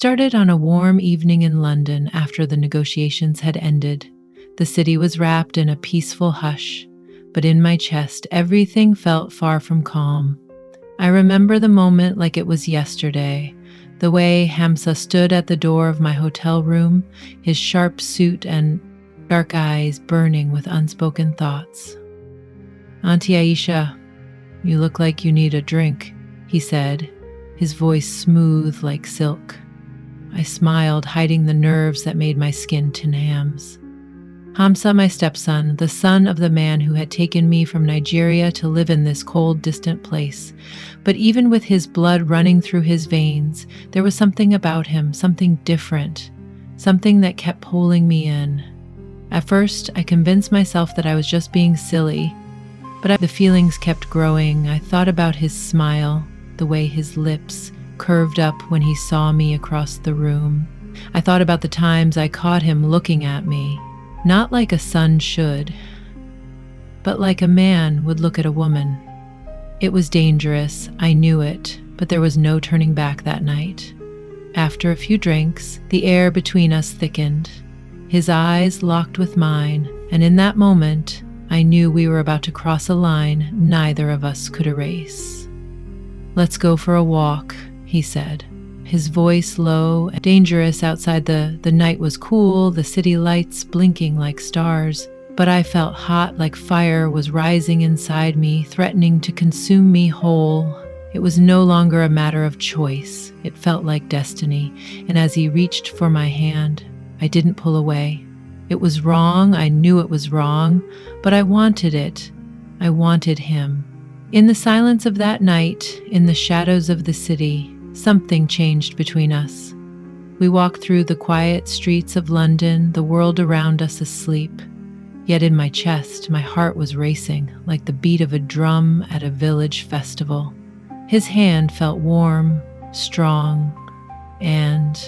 started on a warm evening in London after the negotiations had ended. The city was wrapped in a peaceful hush, but in my chest everything felt far from calm. I remember the moment like it was yesterday, the way Hamza stood at the door of my hotel room, his sharp suit and dark eyes burning with unspoken thoughts. "Auntie Aisha, you look like you need a drink," he said, his voice smooth like silk. I smiled, hiding the nerves that made my skin tin hams. Hamza, my stepson, the son of the man who had taken me from Nigeria to live in this cold, distant place. But even with his blood running through his veins, there was something about him, something different, something that kept pulling me in. At first, I convinced myself that I was just being silly, but the feelings kept growing. I thought about his smile, the way his lips curved up when he saw me across the room. I thought about the times I caught him looking at me, not like a son should, but like a man would look at a woman. It was dangerous, I knew it, but there was no turning back that night. After a few drinks, the air between us thickened. His eyes locked with mine, and in that moment, I knew we were about to cross a line neither of us could erase. "Let's go for a walk," he said. His voice low and dangerous. Outside the night was cool, the city lights blinking like stars, but I felt hot, like fire was rising inside me, threatening to consume me whole. It was no longer a matter of choice. It felt like destiny, and as he reached for my hand, I didn't pull away. It was wrong, I knew it was wrong, but I wanted it. I wanted him. In the silence of that night, in the shadows of the city, something changed between us. We walked through the quiet streets of London, the world around us asleep. Yet in my chest, my heart was racing, like the beat of a drum at a village festival. His hand felt warm, strong, and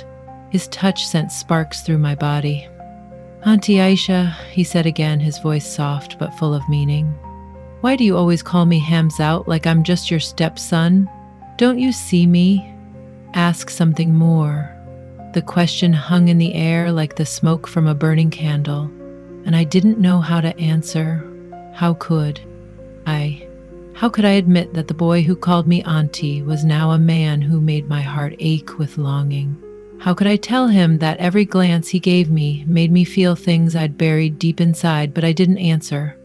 his touch sent sparks through my body. "Auntie Aisha," he said again, his voice soft but full of meaning. "Why do you always call me Hamza like I'm just your stepson? Don't you see me? Ask something more." The question hung in the air like the smoke from a burning candle, and I didn't know how to answer. How could I admit that the boy who called me auntie was now a man who made my heart ache with longing? How could I tell him that every glance he gave me made me feel things I'd buried deep inside, but I didn't answer.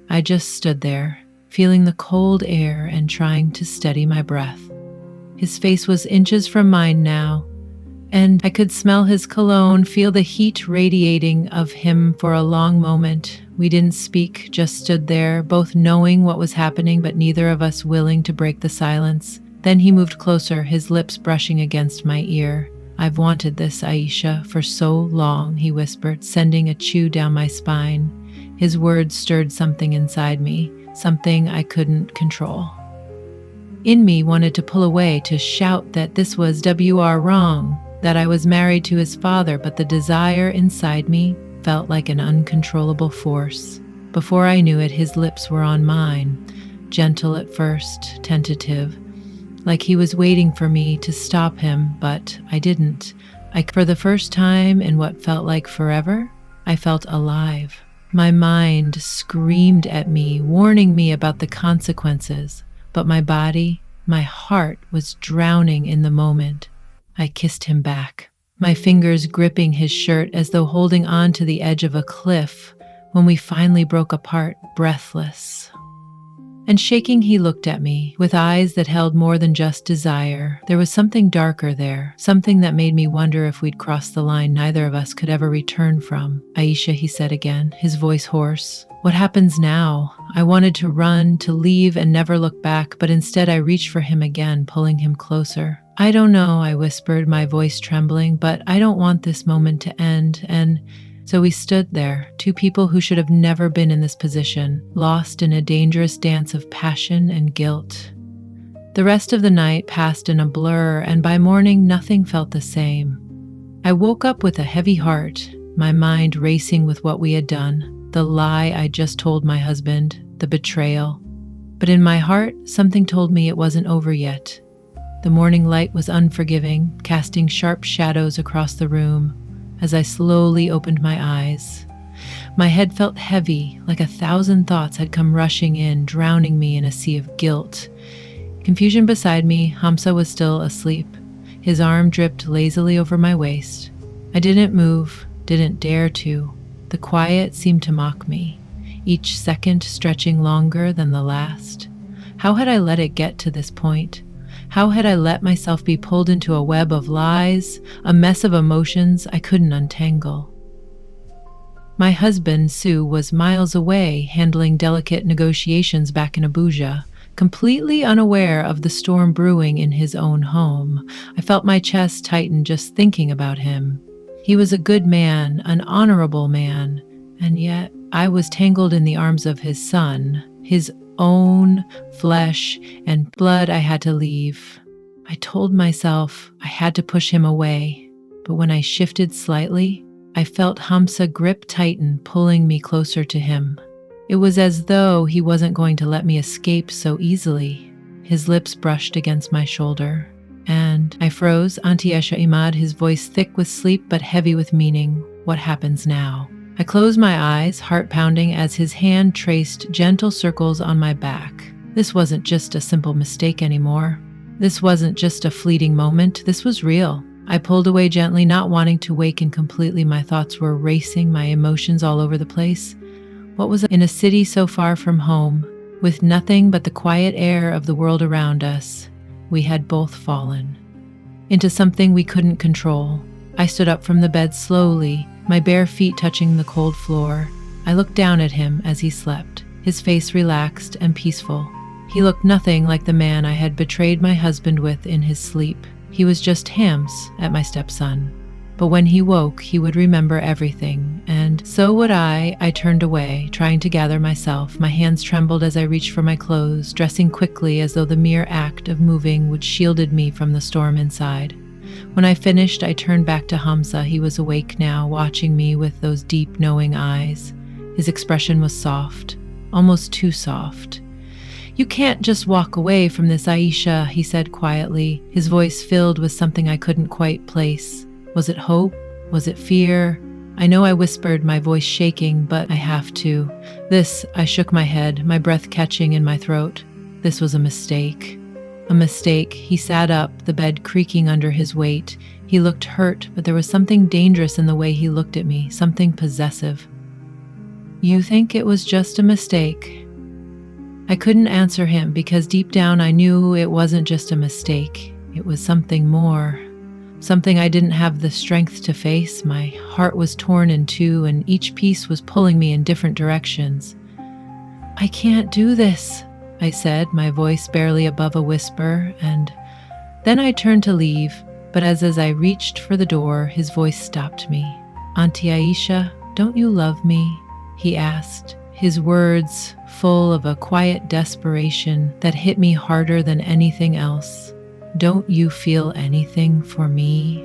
I just stood there, feeling the cold air and trying to steady my breath. His face was inches from mine now, and I could smell his cologne, feel the heat radiating of him. For a long moment, we didn't speak, just stood there, both knowing what was happening, but neither of us willing to break the silence. Then he moved closer, his lips brushing against my ear. "I've wanted this, Aisha, for so long," he whispered, sending a chill down my spine. His words stirred something inside me, something I couldn't control. In me wanted to pull away, to shout that this was wrong, that I was married to his father, but the desire inside me felt like an uncontrollable force. Before I knew it, his lips were on mine, gentle at first, tentative, like he was waiting for me to stop him, but I didn't. For the first time in what felt like forever, I felt alive. My mind screamed at me, warning me about the consequences, but my body, my heart was drowning in the moment. I kissed him back, my fingers gripping his shirt as though holding on to the edge of a cliff. When we finally broke apart, breathless and shaking, he looked at me with eyes that held more than just desire. There was something darker there, something that made me wonder if we'd crossed the line neither of us could ever return from. "Aisha," he said again, his voice hoarse. "What happens now?" I wanted to run, to leave and never look back, but instead I reached for him again, pulling him closer. "I don't know," I whispered, my voice trembling, "but I don't want this moment to end." And so we stood there, two people who should have never been in this position, lost in a dangerous dance of passion and guilt. The rest of the night passed in a blur, and by morning nothing felt the same. I woke up with a heavy heart, my mind racing with what we had done, the lie I just told my husband, the betrayal. But in my heart, something told me it wasn't over yet. The morning light was unforgiving, casting sharp shadows across the room as I slowly opened my eyes. My head felt heavy, like 1,000 thoughts had come rushing in, drowning me in a sea of guilt. Confusion beside me, Hamza was still asleep. His arm dripped lazily over my waist. I didn't move, didn't dare to. The quiet seemed to mock me, each second stretching longer than the last. How had I let it get to this point? How had I let myself be pulled into a web of lies, a mess of emotions I couldn't untangle? My husband, Sue, was miles away, handling delicate negotiations back in Abuja, completely unaware of the storm brewing in his own home. I felt my chest tighten just thinking about him. He was a good man, an honorable man, and yet I was tangled in the arms of his son, his own flesh and blood. I had to leave. I told myself I had to push him away, but when I shifted slightly, I felt Hamza grip tighten, pulling me closer to him. It was as though he wasn't going to let me escape so easily. His lips brushed against my shoulder, and I froze. Auntie Esha Imad, his voice thick with sleep but heavy with meaning. What happens now? I closed my eyes, heart pounding, as his hand traced gentle circles on my back. This wasn't just a simple mistake anymore. This wasn't just a fleeting moment. This was real. I pulled away gently, not wanting to waken completely. My thoughts were racing, my emotions all over the place. What was in a city so far from home, with nothing but the quiet air of the world around us? We had both fallen into something we couldn't control. I stood up from the bed slowly, my bare feet touching the cold floor. I looked down at him as he slept, his face relaxed and peaceful. He looked nothing like the man I had betrayed my husband with in his sleep. He was just Hams at my stepson. But when he woke, he would remember everything, and so would I. I turned away, trying to gather myself. My hands trembled as I reached for my clothes, dressing quickly as though the mere act of moving would shielded me from the storm inside. When I finished, I turned back to Hamza. He was awake now, watching me with those deep, knowing eyes. His expression was soft, almost too soft. "You can't just walk away from this, Aisha," he said quietly, his voice filled with something I couldn't quite place. Was it hope? Was it fear? I know I whispered, my voice shaking, but I have to. I shook my head, my breath catching in my throat. This was a mistake. A mistake. He sat up, the bed creaking under his weight. He looked hurt, but there was something dangerous in the way he looked at me, something possessive. "You think it was just a mistake?" I couldn't answer him because deep down I knew it wasn't just a mistake. It was something more. Something I didn't have the strength to face. My heart was torn in two, and each piece was pulling me in different directions. "I can't do this," I said, my voice barely above a whisper, and then I turned to leave, but as I reached for the door, his voice stopped me. "Auntie Aisha, don't you love me?" he asked, his words full of a quiet desperation that hit me harder than anything else. "Don't you feel anything for me?"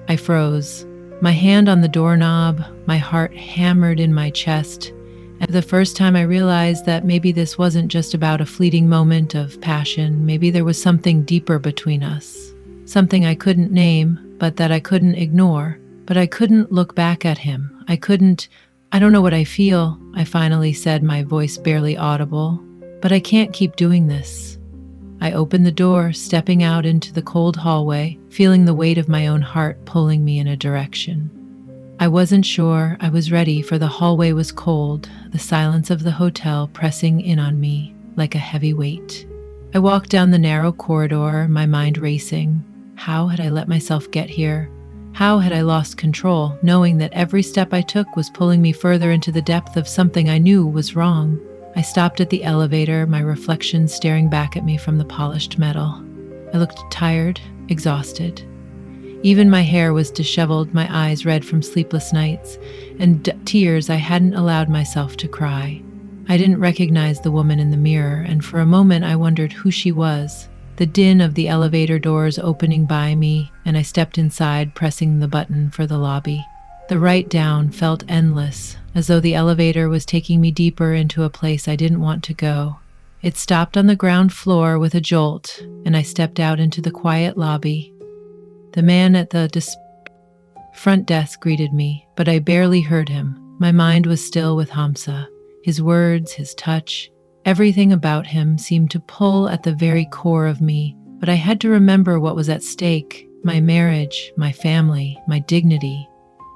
I froze, my hand on the doorknob, my heart hammered in my chest. And for the first time I realized that maybe this wasn't just about a fleeting moment of passion. Maybe there was something deeper between us. Something I couldn't name, but that I couldn't ignore. But I couldn't look back at him. I don't know what I feel, I finally said, my voice barely audible. But I can't keep doing this. I opened the door, stepping out into the cold hallway, feeling the weight of my own heart pulling me in a direction. I wasn't sure I was ready, for the hallway was cold, the silence of the hotel pressing in on me like a heavy weight. I walked down the narrow corridor, my mind racing. How had I let myself get here? How had I lost control, knowing that every step I took was pulling me further into the depth of something I knew was wrong? I stopped at the elevator, my reflection staring back at me from the polished metal. I looked tired, exhausted. Even my hair was disheveled, my eyes red from sleepless nights, and tears I hadn't allowed myself to cry. I didn't recognize the woman in the mirror, and for a moment I wondered who she was. The din of the elevator doors opening by me, and I stepped inside, pressing the button for the lobby. The ride down felt endless, as though the elevator was taking me deeper into a place I didn't want to go. It stopped on the ground floor with a jolt, and I stepped out into the quiet lobby. The man at the front desk greeted me, but I barely heard him. My mind was still with Hamza. His words, his touch, everything about him seemed to pull at the very core of me. But I had to remember what was at stake: my marriage, my family, my dignity.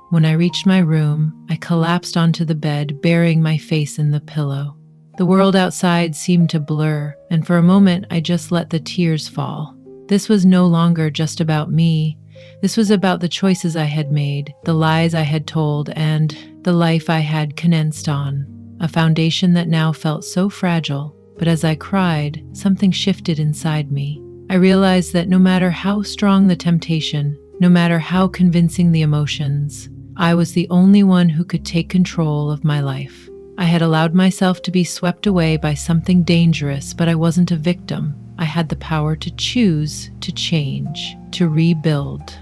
When I reached my room, I collapsed onto the bed, burying my face in the pillow. The world outside seemed to blur, and for a moment I just let the tears fall. This was no longer just about me. This was about the choices I had made, the lies I had told, and the life I had commenced on. A foundation that now felt so fragile. But as I cried, something shifted inside me. I realized that no matter how strong the temptation, no matter how convincing the emotions, I was the only one who could take control of my life. I had allowed myself to be swept away by something dangerous, but I wasn't a victim. I had the power to choose, to change, to rebuild.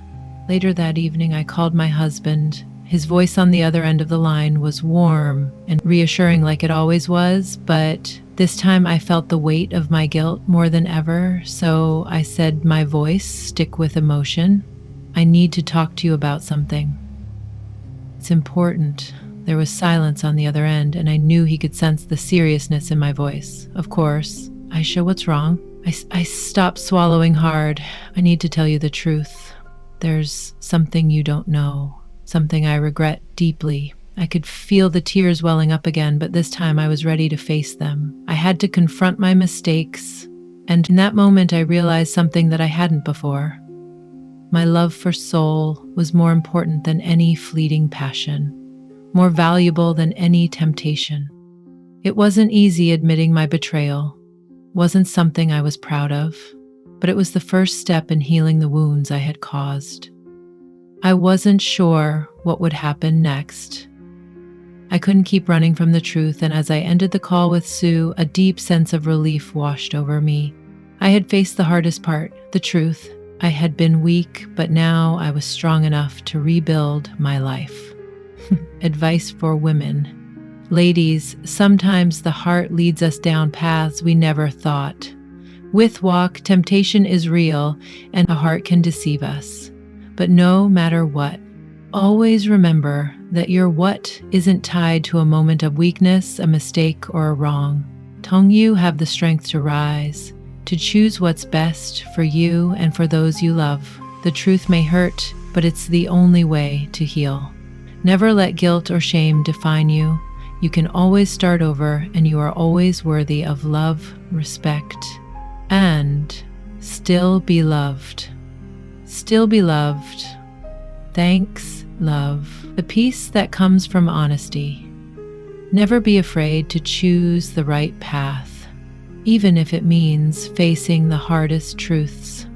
Later that evening, I called my husband. His voice on the other end of the line was warm and reassuring like it always was, but this time I felt the weight of my guilt more than ever, so I said, my voice stick with emotion. I need to talk to you about something. It's important. There was silence on the other end, and I knew he could sense the seriousness in my voice. Of course. Aisha, what's wrong? I stopped swallowing hard. I need to tell you the truth. There's something you don't know, something I regret deeply. I could feel the tears welling up again, but this time I was ready to face them. I had to confront my mistakes, and in that moment I realized something that I hadn't before. My love for Sol was more important than any fleeting passion, more valuable than any temptation. It wasn't easy admitting my betrayal, wasn't something I was proud of, but it was the first step in healing the wounds I had caused. I wasn't sure what would happen next. I couldn't keep running from the truth, and as I ended the call with Sue, a deep sense of relief washed over me. I had faced the hardest part, the truth. I had been weak, but now I was strong enough to rebuild my life. Advice for women. Ladies, sometimes the heart leads us down paths we never thought. With walk, temptation is real, and the heart can deceive us. But no matter what, always remember that your what isn't tied to a moment of weakness, a mistake, or a wrong. Tongyu have the strength to rise, to choose what's best for you and for those you love. The truth may hurt, but it's the only way to heal. Never let guilt or shame define you. You can always start over, and you are always worthy of love, respect, and still be loved. Still be loved. Thanks, love. The peace that comes from honesty. Never be afraid to choose the right path, even if it means facing the hardest truths.